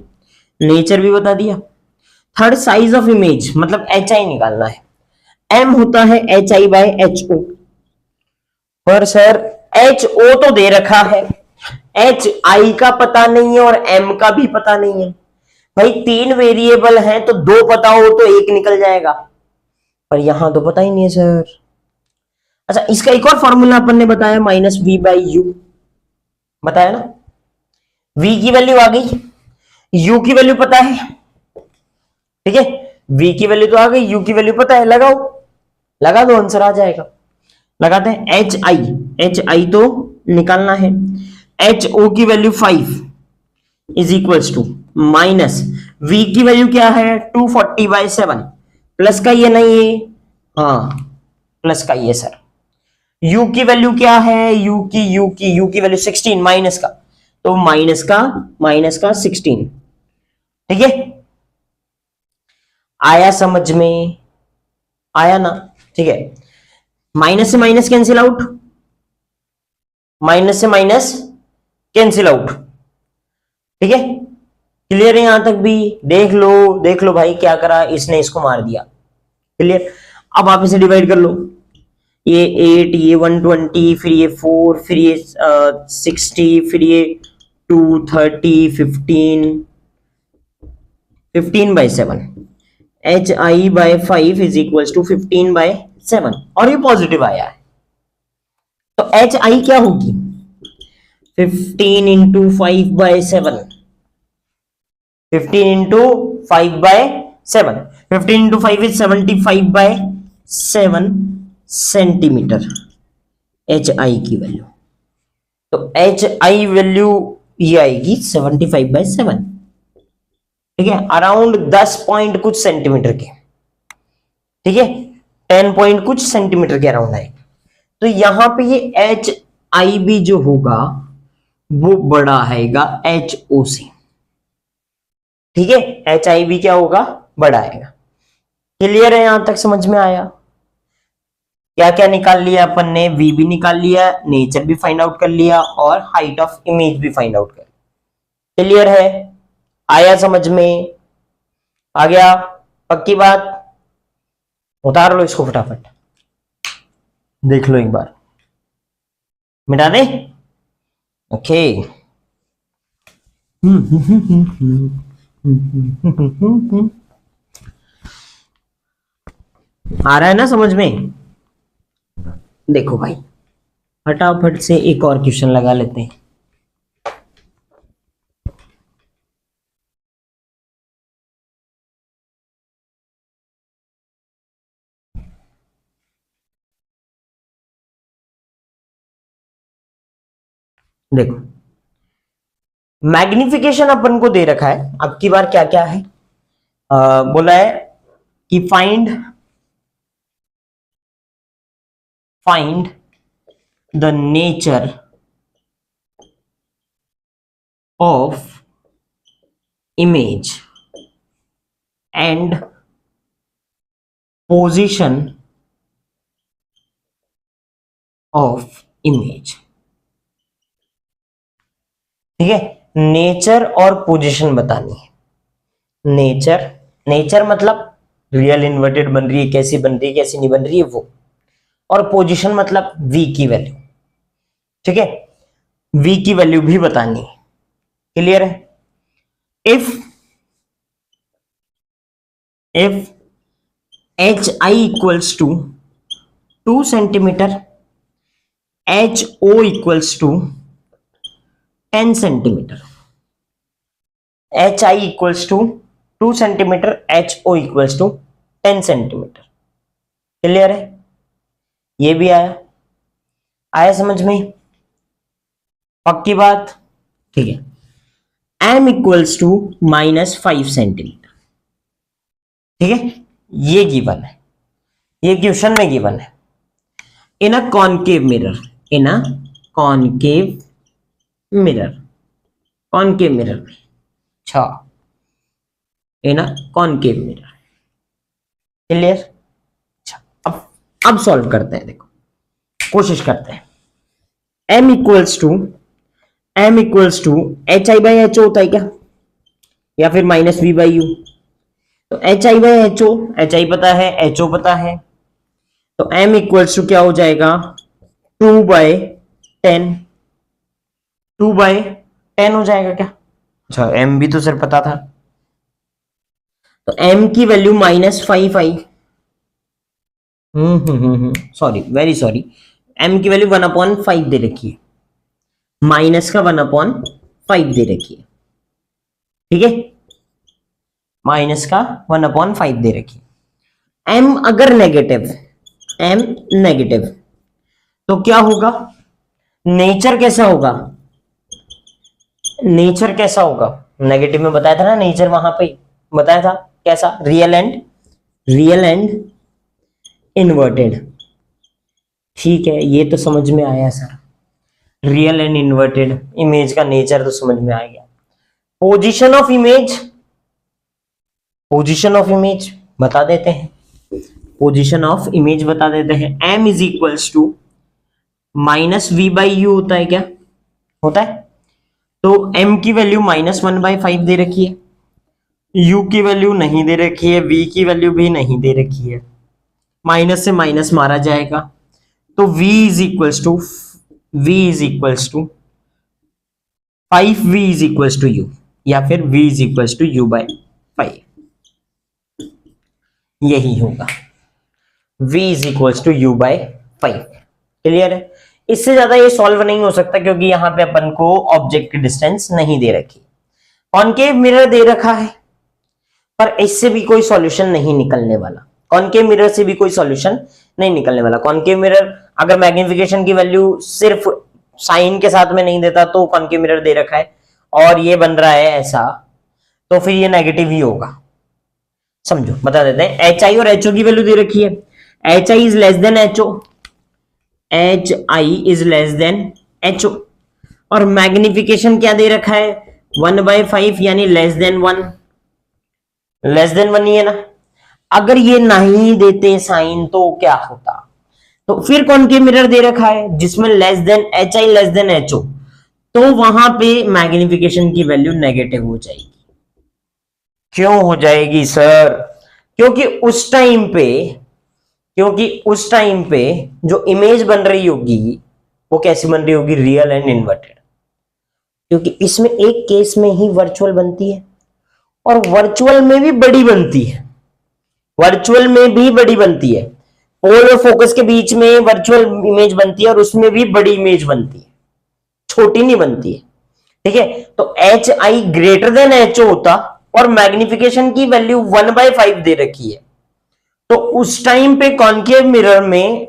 नेचर भी बता दिया। थर्ड साइज ऑफ इमेज मतलब hi निकालना है। m होता है hi बाय ho। पर सर ho तो दे रखा है, hi का पता नहीं है और m का भी पता नहीं है। भाई तीन वेरिएबल हैं तो दो पता हो तो एक निकल जाएगा, पर यहां तो पता ही नहीं है सर। अच्छा, इसका एक और फॉर्मूला अपन ने बताया, -v/u बताया ना। v की वैल्यू आ गई, u की वैल्यू पता है। ठीक है, v की वैल्यू तो आ गई, u की वैल्यू पता है। लगाओ, लगा दो, आंसर आ जाएगा। लगाते हैं hi तो निकालना है। ho की value 5 is equals to minus v की वैल्यू क्या है? 240/7। प्लस का ये नहीं है, हाँ प्लस का ये सर। u की वैल्यू क्या है? u की वैल्यू 16 माइनस का, तो माइनस का 16। ठीक है, आया समझ में? आया ना? ठीक है, माइनस से माइनस कैंसिल आउट, माइनस से माइनस कैंसिल आउट। ठीक है, क्लियर है यहां तक भी? देख लो भाई क्या करा इसने, इसको मार दिया। क्लियर? अब आप इसे डिवाइड कर लो, ये 8, ये 120, फिर ये 4, फिर ये 60, फिर ये 230, 15/7। hi/5 इज इक्वल्स टू 15/7 और ये पॉजिटिव आया है। तो hi क्या होगी? 15 into 5/7, 15 into 5/7, 15 into 5 is 75/7 centimetre hi की वैल्यू। तो hi वैल्यू ये आएगी 75/7। ठीक है, अराउंड 10 पॉइंट कुछ सेंटीमीटर के। ठीक है, 10 पॉइंट कुछ सेंटीमीटर के अराउंड आएगी। तो यहां पे ये hi भी जो होगा वो बड़ा आएगा ho से। ठीक है, hi भी क्या होगा? बड़ा आएगा। क्लियर है? यहां तक समझ में आया? क्या क्या निकाल लिया अपन ने? v भी निकाल लिया, नेचर भी फाइंड आउट कर लिया और हाइट ऑफ इमेज भी फाइंड आउट कर लिया। क्लियर है? आया समझ में? आ गया? पक्की बात? उतार लो इसको फटाफट, देख लो एक बार, मिटा दे। ओके, आ रहा है ना समझ में? देखो भाई फटाफट से एक और क्वेश्चन लगा लेते हैं। देखो मैग्निफिकेशन अपन को दे रखा है, अब की बार क्या क्या है? बोला है कि find the nature of image and position of image. ठीक है, नेचर और पोजीशन बतानी है। नेचर मतलब रियल इन्वर्टेड बन रही है, कैसी बन रही है, कैसी नहीं बन रही है वो। और पोजीशन मतलब v की वैल्यू। ठीक है, v की वैल्यू भी बतानी है। क्लियर है? If H I equals to 2 centimetre, H O equals to 10 centimetre, H I equals to 2 centimetre, H O equals to 10 centimetre. Clear है? ये भी आया समझ में? पक्की बात? ठीक है। m equals to -5 centimetre. ठीक है, ये गिवन है, ये क्वेश्चन में गिवन है। In a concave mirror, in a concave mirror, concave mirror में, अच्छा, in a concave mirror. Clear? अच्छा, अब सॉल्व करते हैं, देखो कोशिश करते हैं। m equals to H I by H O होता है क्या, या फिर -v/u? तो H I by H O, H I पता है, एच ओ पता है, तो m इक्वल्स टू क्या हो जाएगा, 2/10, 2/10 हो जाएगा क्या? अच्छा, m भी तो सर पता था, तो m की वैल्यू -5 आई। सॉरी, वेरी सॉरी, m की वैल्यू 1/5 दे रखी है, माइनस का 1/5 दे रखी है। ठीक है, माइनस का 1/5 दे रखी है। m अगर नेगेटिव, m नेगेटिव, तो क्या होगा, नेचर कैसा होगा, नेचर कैसा होगा, नेगेटिव में बताया था ना, नेचर वहां पे बताया था कैसा, रियल एंड इन्वर्टेड। ठीक है, ये तो समझ में आया sir, real and inverted image का नेचर तो समझ में आ गया। Position of image, position of image बता देते हैं, पोजीशन ऑफ इमेज बता देते हैं। m is equals to -v/u होता है क्या, होता है, तो m की वैल्यू -1/5 दे रखी है, u की वैल्यू नहीं दे रखी है, v की वैल्यू भी नहीं दे रखी है, माइनस से माइनस मारा जाएगा, तो v is equals to 5v is equals to u, या फिर v is equals to u/5, यही होगा, v is equals to u/5। Clear है? इससे ज्यादा ये सॉल्व नहीं हो सकता, क्योंकि यहां पे अपन को ऑब्जेक्ट की डिस्टेंस नहीं दे रखी, कॉनकेव मिरर दे रखा है, पर इससे भी कोई सॉल्यूशन नहीं निकलने वाला, कॉनकेव मिरर से भी कोई सॉल्यूशन नहीं निकलने वाला। कॉनकेव मिरर अगर मैग्निफिकेशन की वैल्यू सिर्फ साइन के साथ में नहीं देता, तो कॉनकेव मिरर दे रखा है और ये बन रहा है ऐसा, तो फिर ये नेगेटिव ही होगा। समझो, बता देते हैं, एच आई और एच ओ की वैल्यू दे रखी है, H I is less than H O, H I is less than H O, और मैग्निफिकेशन क्या दे रखा है, 1/5, यानी लेस देन 1, लेस देन 1 ही है ना। अगर ये नहीं देते साइन तो क्या होता, तो फिर कॉनकेव मिरर दे रखा है जिसमें less than H I less than H O, तो वहां पे मैग्निफिकेशन की वैल्यू नेगेटिव हो जाएगी। क्यों हो जाएगी सर? क्योंकि उस टाइम पे जो इमेज बन रही होगी वो कैसी बन रही होगी, रियल एंड इन्वर्टेड, क्योंकि इसमें एक केस में ही वर्चुअल बनती है और वर्चुअल में भी बड़ी बनती है, वर्चुअल में भी बड़ी बनती है, पोल और फोकस के बीच में वर्चुअल इमेज बनती है और उसमें भी बड़ी इमेज बनती है, छोटी नहीं बनती है। ठीक है, तो H I greater than H O होता और मैग्निफिकेशन की वैल्यू 1/5 दे रखी है, तो उस टाइम पे कॉनकेव मिरर में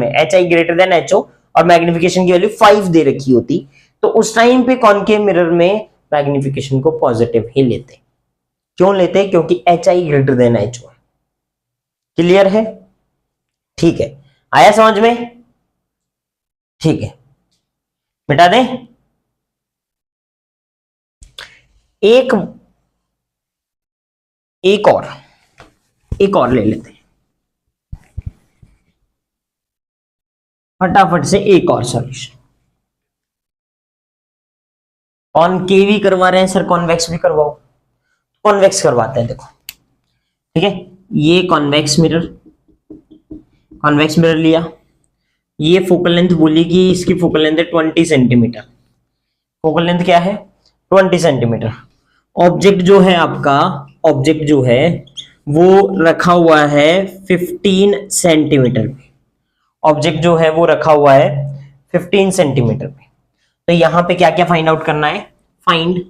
H I greater than H O और मैग्निफिकेशन की वैल्यू 5 दे रखी होती, तो उस टाइम पे कॉनकेव मिरर में मैग्निफिकेशन को पॉजिटिव ही लेते। क्यों लेते? क्योंकि H I greater than H O. Clear है? ठीक है, आया समझ में? ठीक है, मिटा दें। एक और ले लेते हैं फटाफट से, एक और सॉल्यूशन। कॉनकेव ही करवा रहे हैं सर, कॉन्वेक्स भी करवाओ, कॉन्वेक्स करवाते हैं। देखो, ठीक है, ये कॉन्वेक्स मिरर लिया, ये फोकल लेंथ बोलेगी, इसकी फोकल लेंथ है 20 सेंटीमीटर। फोकल लेंथ क्या है? 20 सेंटीमीटर। ऑब्जेक्ट जो है आपका, ऑब्जेक्ट जो है वो रखा हुआ है 15 सेंटीमीटर पे। ऑब्जेक्ट जो है वो रखा हुआ है 15 सेंटीमीटर पे। तो यहां पे क्या क्या फाइंड आउट करना है? फाइंड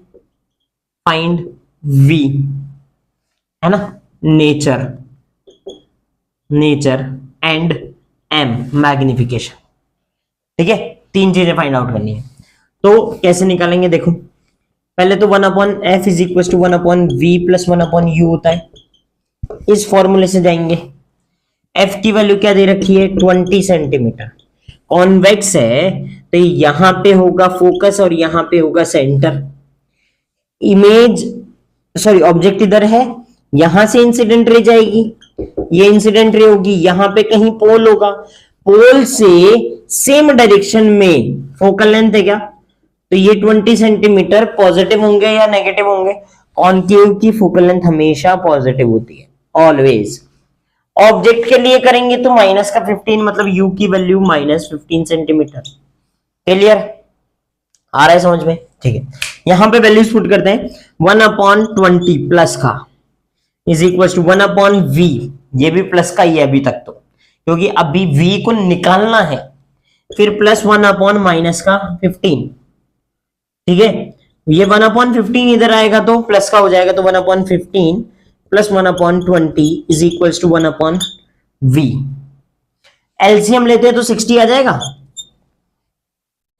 v, है ना, नेचर एंड m, मैग्निफिकेशन। ठीक है, तीन चीजें फाइंड आउट करनी है। तो कैसे निकालेंगे? देखो, पहले तो 1/f is equal to 1/v plus 1/u होता है। इस फॉर्मूले से जाएंगे। f की वैल्यू क्या दे रखी है? 20 सेंटीमीटर। कॉन्वेक्स है तो यहां पे होगा फोकस और यहां पे होगा सेंटर। इमेज, सॉरी, ऑब्जेक्ट इधर है, यहां से इंसिडेंट रे जाएगी, ये इंसिडेंट रे होगी, यहां पे कहीं पोल होगा, पोल से सेम डायरेक्शन में फोकल लेंथ है क्या? तो ये 20 सेंटीमीटर पॉजिटिव होंगे या नेगेटिव होंगे? कॉनकेव की फोकल लेंथ हमेशा पॉजिटिव होती है, ऑलवेज। ऑब्जेक्ट के लिए करेंगे तो माइनस का 15, मतलब u की वैल्यू -15 सेंटीमीटर। क्लियर? आ रहा है समझ में? ठीक है, यहां पे वैल्यूज पुट करते हैं। 1/20 प्लस का इज इक्वल टू 1/v, ये भी प्लस का ही है अभी तक तो, क्योंकि अभी v को निकालना है। फिर प्लस 1/-15। ठीक है, ये 1/15 इधर आएगा तो प्लस का हो जाएगा, तो 1/15 plus 1/20 is equal to 1/v। LCM लेते हैं तो 60 आ जाएगा।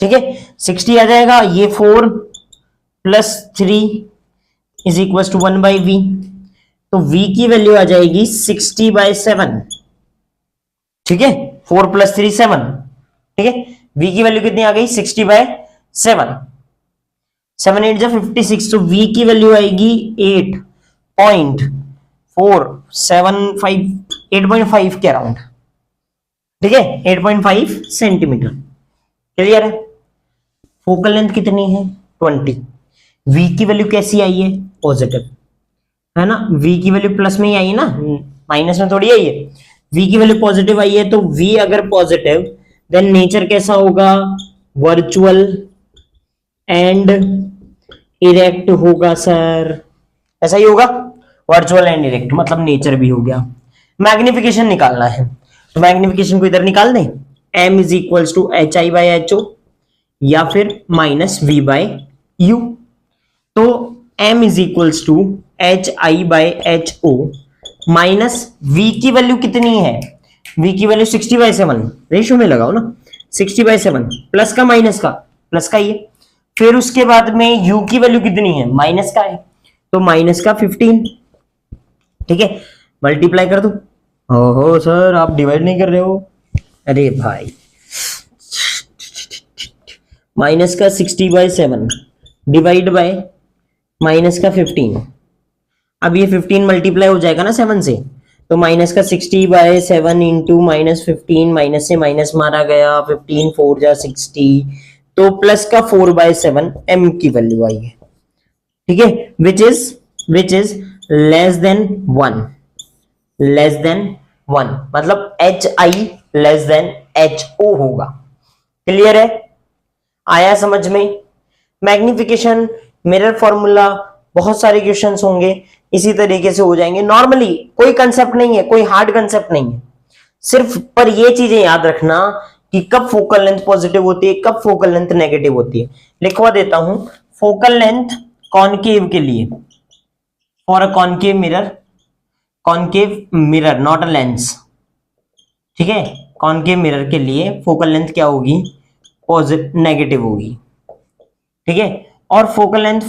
ठीक है, 60 आ जाएगा। ये 4 plus 3 is equal to 1/v, तो v की वैल्यू आ जाएगी 60/7। ठीक है, 4 प्लस 3 7। ठीक है, v की वैल्यू कितनी आ गई? 60/7। 7 8 56, तो v की वैल्यू आएगी 8.475, 8.5 के अराउंड। ठीक है, 8.5 सेंटीमीटर। क्लियर है? फोकल लेंथ कितनी है? 20। v की वैल्यू कैसी आई है? पॉजिटिव, है ना। v की वैल्यू प्लस में ही आई है ना, माइनस में थोड़ी आई है। v की वैल्यू पॉजिटिव आई है, तो v अगर पॉजिटिव, देन नेचर कैसा होगा? वर्चुअल एंड इरेक्ट होगा सर, ऐसा ही होगा। वर्चुअल एंड इरेक्ट मतलब नेचर भी हो गया। मैग्निफिकेशन निकालना है, तो मैग्निफिकेशन को इधर निकाल दें। m is equal to hi/ho या फिर -v/u। तो m is equal to hi/ho minus v की वैल्यू कितनी है? v की वैल्यू 60/7, रेशियो में लगाओ ना, 60/7 प्लस का माइनस का, प्लस का ये। फिर उसके बाद में u की वैल्यू कितनी है? माइनस का है, तो माइनस का 15। ठीक है, मल्टीप्लाई कर दो। ओहो सर, आप डिवाइड नहीं कर रहे हो। अरे भाई, माइनस का 60/7 डिवाइड बाय माइनस का 15। अब ये 15 मल्टीप्लाई हो जाएगा ना 7 से, तो माइनस का 60/7 इंटू -15, माइनस से माइनस मारा गया, 15 4 जा 60, तो प्लस का 4/7 m की वैल्यू आई है। ठीक है, which is less than 1, less than 1, मतलब hi लेस देन ho होगा। क्लियर है? आया समझ में? मैग्निफिकेशन, मिरर फॉर्मूला, बहुत सारे क्वेश्चंस होंगे इसी तरीके से हो जाएंगे नॉर्मली। कोई कंसेप्ट नहीं है, कोई हार्ड कंसेप्ट नहीं है, सिर्फ पर ये चीजें याद रखना कि कब फोकल लेंथ पॉजिटिव होती है, कब फोकल लेंथ नेगेटिव होती है। लिखवा देता हूं, फोकल लेंथ कॉनकेव के लिए, for a concave mirror not a lens. ठीक है, कॉनकेव मिरर के लिए फोकल लेंथ क्या होगी? पॉजिटिव, नेगेटिव होगी। ठीक है, और focal length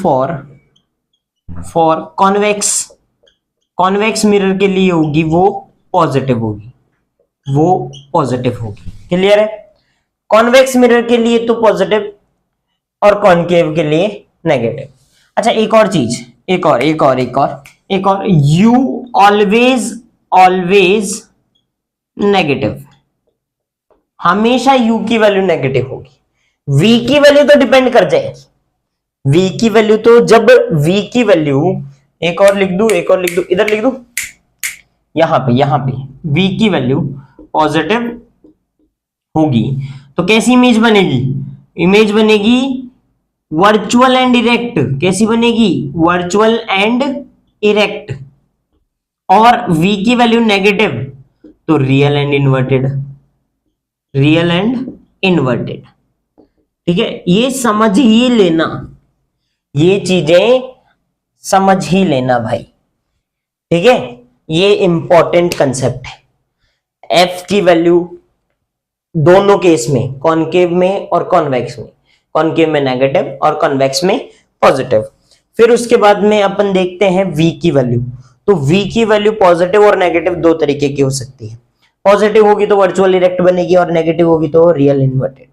for convex mirror के लिए होगी, वो पॉजिटिव होगी, क्लियर है? कॉन्वेक्स मिरर के लिए तो पॉजिटिव और कॉनकेव के लिए नेगेटिव। अच्छा, एक और चीज, एक और यू ऑलवेज नेगेटिव, हमेशा u की वैल्यू नेगेटिव होगी। v की वैल्यू तो डिपेंड कर जाए, v की वैल्यू तो, जब v की वैल्यू, एक और लिख दू, इधर लिख दू, यहां पे v की वैल्यू पॉजिटिव होगी तो कैसी इमेज बनेगी? इमेज बनेगी वर्चुअल एंड इरेक्ट। कैसी बनेगी? Virtual and erect. और v की वैल्यू नेगेटिव तो real and inverted. Real and inverted. ठीक है, ये समझ ही लेना, ये चीजें समझ ही लेना भाई। ठीक है, ये इंपॉर्टेंट कंसेप्ट है। f की वैल्यू दोनों केस में, कॉनकेव में और कॉन्वेक्स में, कॉनकेव में नेगेटिव और कॉन्वेक्स में पॉजिटिव। फिर उसके बाद में अपन देखते हैं v की वैल्यू। तो v की वैल्यू पॉजिटिव और नेगेटिव दो तरीके की हो सकती है। पॉजिटिव होगी तो वर्चुअल इरेक्ट बनेगी और नेगेटिव होगी तो रियल इन्वर्टेड।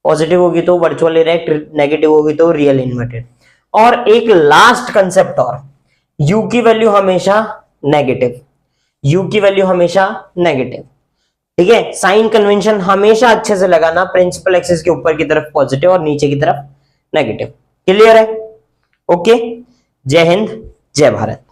पॉजिटिव होगी तो वर्चुअल इरेक्ट, नेगेटिव होगी तो रियल इन्वर्टेड। और एक लास्ट कंसेप्ट और, u की वैल्यू हमेशा नेगेटिव, u की वैल्यू हमेशा नेगेटिव। ठीक है, साइन कन्वेंशन हमेशा अच्छे से लगाना, प्रिंसिपल एक्सिस के ऊपर की तरफ पॉजिटिव और नीचे की तरफ नेगेटिव। क्लियर है? ओके, जय हिंद, जय भारत।